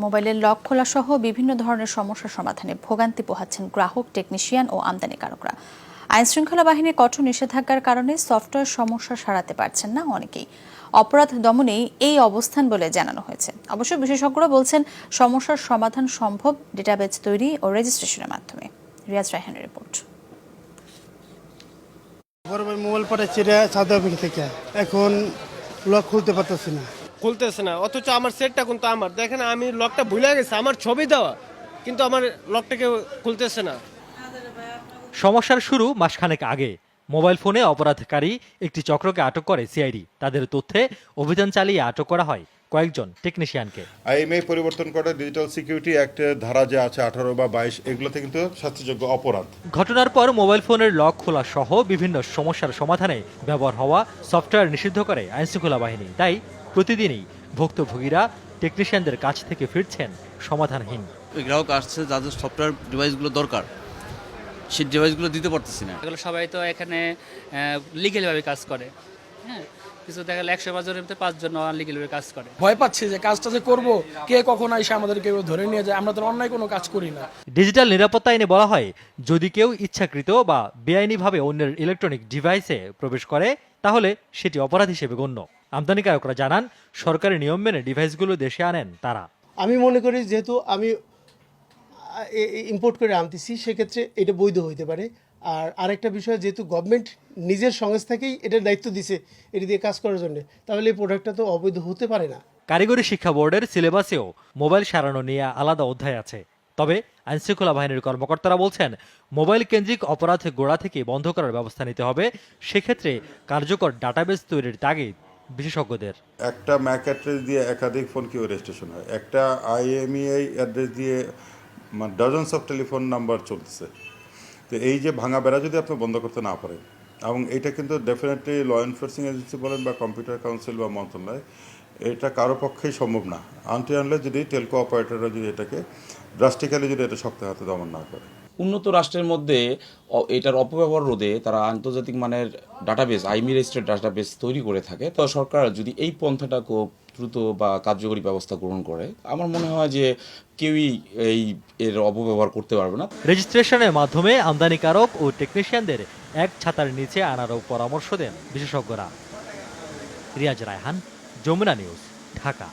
মোবাইলের লক খোলা সহ বিভিন্ন ধরনের সমস্যা সমাধানে ভোগান্তি পোহাচ্ছেন গ্রাহক, টেকনিশিয়ান ও আমদানিকারকরা। আইনশৃঙ্খলা বাহিনীর কঠোর নিষেধাজ্ঞার কারণে সফটওয়্যার সমস্যা সারাতে পারছেন না অনেকেই। অপরাধ দমনেই এই অবস্থান বলে জানানো হয়েছে। অবশ্য বিশেষজ্ঞরা বলছেন সমস্যার সমাধান সম্ভব ডেটাবেজ তৈরি ও রেজিস্ট্রেশনের মাধ্যমে। রিয়াজ রায়হানের রিপোর্ট। মোবাইল পাঠাচ্ছি সাউথ আফ্রিকা থেকে, এখন লক খুলতে পারতেছি না। অথচ আমার সেটটা কিন্তু আমার দেখেন, আমি লকটা ভুলে গেছি, আমার ছবি দেওয়া, কিন্তু আমার লকটাকে খুলতেছে না। সমস্যার শুরু মাসখানেক আগে। মোবাইল ফোনে অপরাধকারী একটি চক্রকে আটক করে সিআইডি। তাদের তথ্যে অভিযান চালিয়ে আটক করা হয় কয়েকজন টেকনিশিয়ানকে। আইএমএ পরিবর্তন করে ডিজিটাল সিকিউরিটি অ্যাক্টের ধারা যে আছে 18 বা 22, এগুলোতে কিন্তু শাস্তিযোগ্য অপরাধ। ঘটনার পর মোবাইল ফোনের লক খোলা সহ বিভিন্ন সমস্যার সমাধানে ব্যবহার হওয়া সফটওয়্যার নিষিদ্ধ করে আইনশৃঙ্খলা বাহিনী। তাই প্রতিদিনই ভুক্তভোগীরা টেকনিশিয়ানদের কাছ থেকে ফিরছেন সমাধানহীন। গ্রাহক আসছে যাদের সফটওয়্যার ডিভাইসগুলো দরকার, সেই ডিভাইসগুলো দিতে পারতেছি না। এগুলো সবাই তো এখানে লিগেলভাবে কাজ করে। হ্যাঁ, কিছু দেখা গেলে 100 জনের মধ্যে 5 জন আনলিগেলভাবে কাজ করে। ভয় পাচ্ছি যে কাজটা যে করবো, কে কখন এসে আমাদেরকে ধরে নিয়ে যায়। আমরা তো অন্যায় কোনো কাজ করি না। ডিজিটাল নিরাপত্তা আইনে বলা হয়, যদি কেউ ইচ্ছাকৃত বা বেআইনিভাবে অন্যের ইলেকট্রনিক ডিভাইসে প্রবেশ করে তাহলে সেটি অপরাধ হিসেবে গণ্য। আমদানিকারকরা জানান, সরকারি নিয়ম মেনে ডিভাইসগুলো দেশে আনেন তারা। আমি মনে করি যেহেতু আমি ইম্পোর্ট করে আনতেছি, সেক্ষেত্রে এটা বৈধ হইতে পারে। আর আরেকটা বিষয়, যেহেতু গভর্নমেন্ট নিজের সংস্থাকেই এটার দায়িত্ব দিছে এটা দিয়ে কাজ করার জন্য, তাহলে এই প্রোডাক্টটা তো অবৈধ হতে পারে না। কারিগরি শিক্ষা বোর্ডের সিলেবাসেও মোবাইল সারানো নিয়ে আলাদা অধ্যায় আছে। তবে আইনশৃঙ্খলা বাহিনীর কর্মকর্তারা বলছেন, মোবাইল কেন্দ্রিক অপরাধ গোড়া থেকে বন্ধ করার ব্যবস্থা নিতে হবে। সেক্ষেত্রে কার্যকর ডাটাবেস তৈরির তাগিদ বিশেষজ্ঞদের। একটা ম্যাক অ্যাড্রেস দিয়ে একাধিক ফোন কিউ রেজিস্ট্রেশন হয়, একটা আইএমইআই অ্যাড্রেস দিয়ে ডজনস অফ টেলিফোন নাম্বার চলতেছে। তো এই যে ভাঙা বেড়া যদি আপনি বন্ধ করতে না পারেন, এবং এটা কিন্তু ডেফিনেটলি ল এনফোর্সিং এজেন্সি বলেন বা কম্পিউটার কাউন্সিল বা মন্ত্রণালয়, এটা কারো পক্ষেই সম্ভব না আনলে যদি টেলকো অপারেটররা যদি এটাকে ড্রাস্টিক্যালি যদি এটা শক্ত হাতে দমন না করে। উন্নত রাষ্ট্রের মধ্যে এটার অপব্যবহার রোধে তারা আন্তর্জাতিক মানের ডাটাবেস, আইমি রেজিস্টার্ড ডাটাবেস তৈরি করে থাকে। তো সরকার যদি এই পন্থাটা খুব দ্রুত বা কার্যকরী ব্যবস্থা গ্রহণ করে, আমার মনে হয় যে কেউই এর অপব্যবহার করতে পারবে না। রেজিস্ট্রেশনের মাধ্যমে আমদানিকারক ও টেকনিশিয়ানদের এক ছাতার নিচে আনারও পরামর্শ দেন বিশেষজ্ঞরা। রিয়াজ রায়হান, যমুনা নিউজ, ঢাকা।